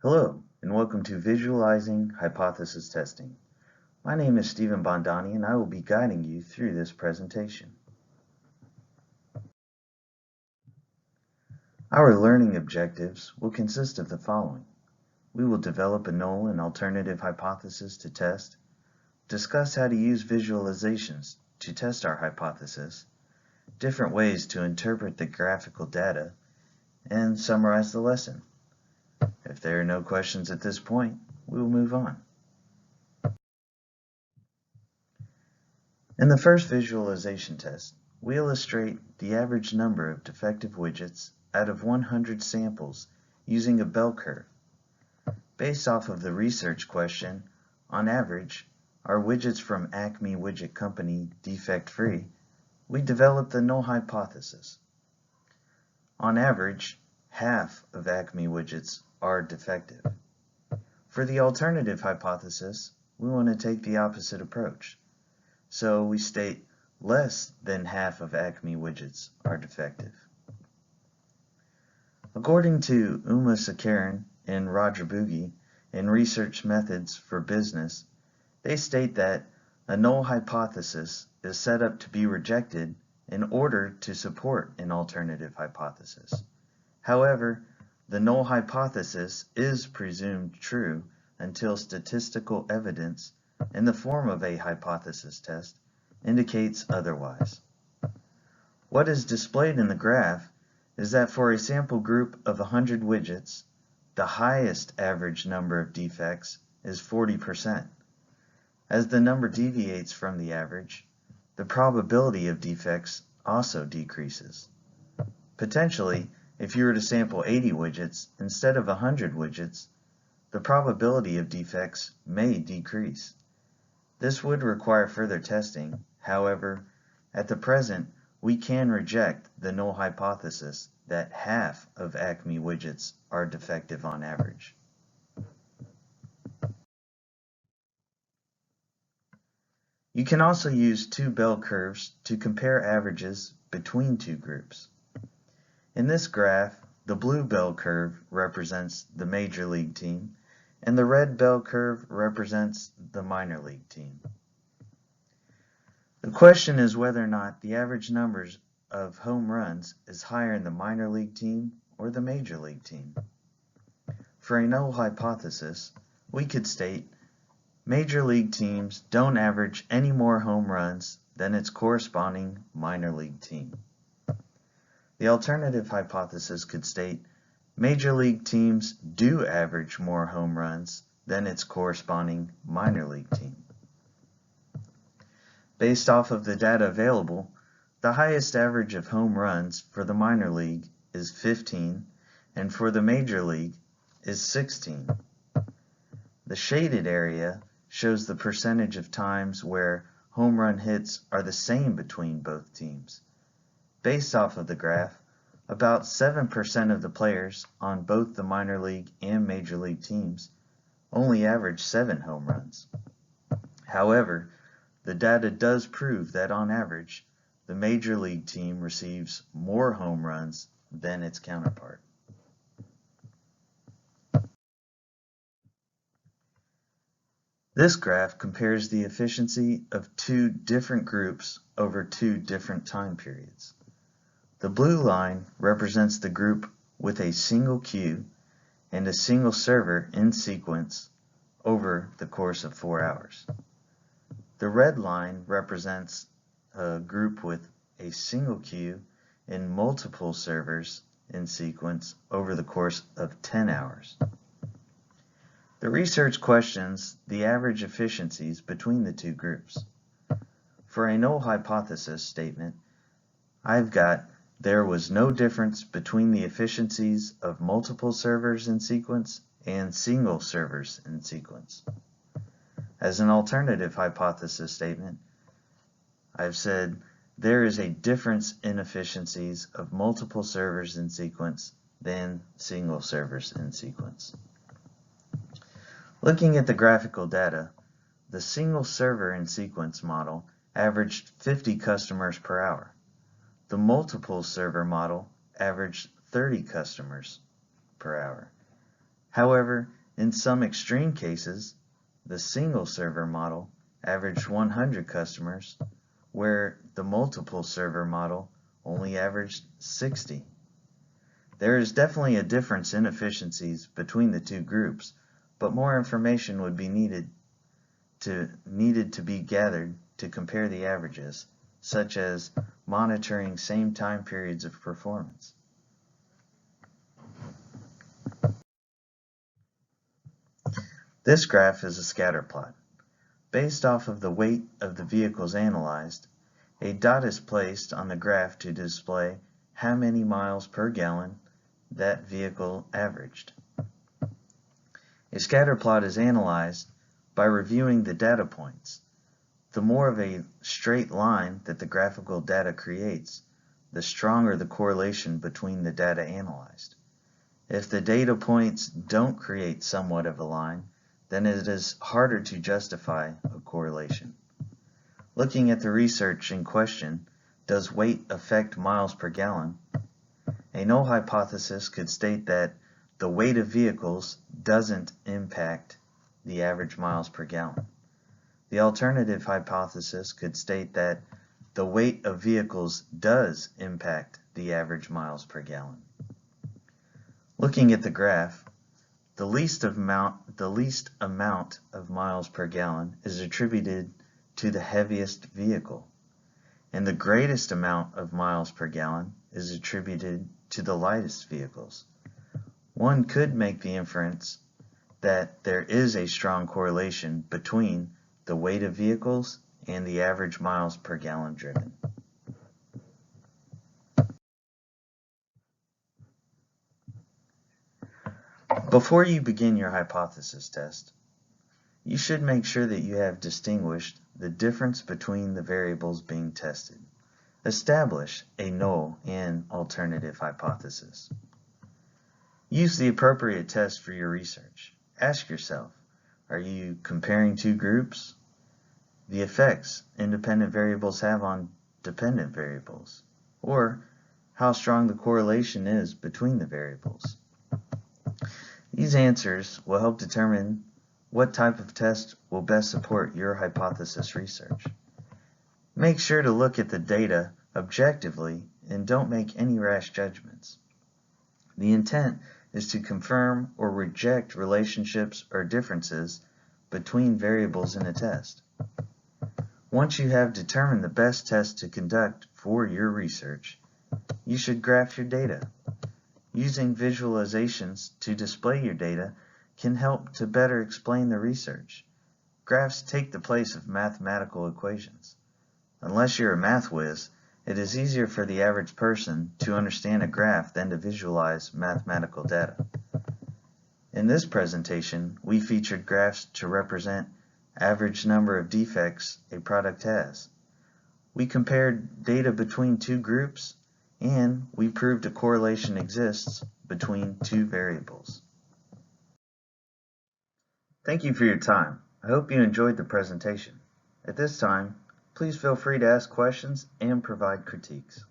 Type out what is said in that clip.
Hello, and welcome to Visualizing Hypothesis Testing. My name is Stephen Bondani, and I will be guiding you through this presentation. Our learning objectives will consist of the following. We will develop a null and alternative hypothesis to test, discuss how to use visualizations to test our hypothesis, different ways to interpret the graphical data, and summarize the lesson. If there are no questions at this point, we will move on. In the first visualization test, we illustrate the average number of defective widgets out of 100 samples using a bell curve. Based off of the research question, on average, are widgets from Acme Widget Company defect-free? We developed the null hypothesis. On average, half of Acme widgets are defective. For the alternative hypothesis, we want to take the opposite approach. So we state less than half of Acme widgets are defective. According to Uma Sakaran and Roger Boogie in Research Methods for Business, they state that a null hypothesis is set up to be rejected in order to support an alternative hypothesis. However, the null hypothesis is presumed true until statistical evidence in the form of a hypothesis test indicates otherwise. What is displayed in the graph is that for a sample group of 100 widgets, the highest average number of defects is 40%. As the number deviates from the average, the probability of defects also decreases. Potentially, if you were to sample 80 widgets instead of 100 widgets, the probability of defects may decrease. This would require further testing. However, at the present, we can reject the null hypothesis that half of Acme widgets are defective on average. You can also use two bell curves to compare averages between two groups. In this graph, the blue bell curve represents the major league team, and the red bell curve represents the minor league team. The question is whether or not the average numbers of home runs is higher in the minor league team or the major league team. For a null hypothesis, we could state major league teams don't average any more home runs than its corresponding minor league team. The alternative hypothesis could state major league teams do average more home runs than its corresponding minor league team. Based off of the data available, the highest average of home runs for the minor league is 15, and for the major league is 16. The shaded area shows the percentage of times where home run hits are the same between both teams. Based off of the graph, about 7% of the players on both the minor league and major league teams only average 7 home runs. However, the data does prove that on average, the major league team receives more home runs than its counterpart. This graph compares the efficiency of two different groups over two different time periods. The blue line represents the group with a single queue and a single server in sequence over the course of 4 hours. The red line represents a group with a single queue and multiple servers in sequence over the course of 10 hours. The research questions the average efficiencies between the two groups. For a null hypothesis statement, I've got there was no difference between the efficiencies of multiple servers in sequence and single servers in sequence. As an alternative hypothesis statement, I've said there is a difference in efficiencies of multiple servers in sequence than single servers in sequence. Looking at the graphical data, the single server in sequence model averaged 50 customers per hour. The multiple server model averaged 30 customers per hour. However, in some extreme cases, the single server model averaged 100 customers, where the multiple server model only averaged 60. There is definitely a difference in efficiencies between the two groups, but more information would be needed to be gathered to compare the averages, such as monitoring same time periods of performance. This graph is a scatter plot. Based off of the weight of the vehicles analyzed, a dot is placed on the graph to display how many miles per gallon that vehicle averaged. A scatter plot is analyzed by reviewing the data points. The more of a straight line that the graphical data creates, the stronger the correlation between the data analyzed. If the data points don't create somewhat of a line, then it is harder to justify a correlation. Looking at the research in question, does weight affect miles per gallon? A null hypothesis could state that the weight of vehicles doesn't impact the average miles per gallon. The alternative hypothesis could state that the weight of vehicles does impact the average miles per gallon. Looking at the graph, the least amount of miles per gallon is attributed to the heaviest vehicle, and the greatest amount of miles per gallon is attributed to the lightest vehicles. One could make the inference that there is a strong correlation between the weight of vehicles and the average miles per gallon driven. Before you begin your hypothesis test, you should make sure that you have distinguished the difference between the variables being tested. Establish a null and alternative hypothesis. Use the appropriate test for your research. Ask yourself, are you comparing two groups? The effects independent variables have on dependent variables, or how strong the correlation is between the variables. These answers will help determine what type of test will best support your hypothesis research. Make sure to look at the data objectively and don't make any rash judgments. The intent is to confirm or reject relationships or differences between variables in a test. Once you have determined the best test to conduct for your research, you should graph your data. Using visualizations to display your data can help to better explain the research. Graphs take the place of mathematical equations. Unless you're a math whiz, it is easier for the average person to understand a graph than to visualize mathematical data. In this presentation, we featured graphs to represent average number of defects a product has. We compared data between two groups, and we proved a correlation exists between two variables. Thank you for your time. I hope you enjoyed the presentation. At this time, please feel free to ask questions and provide critiques.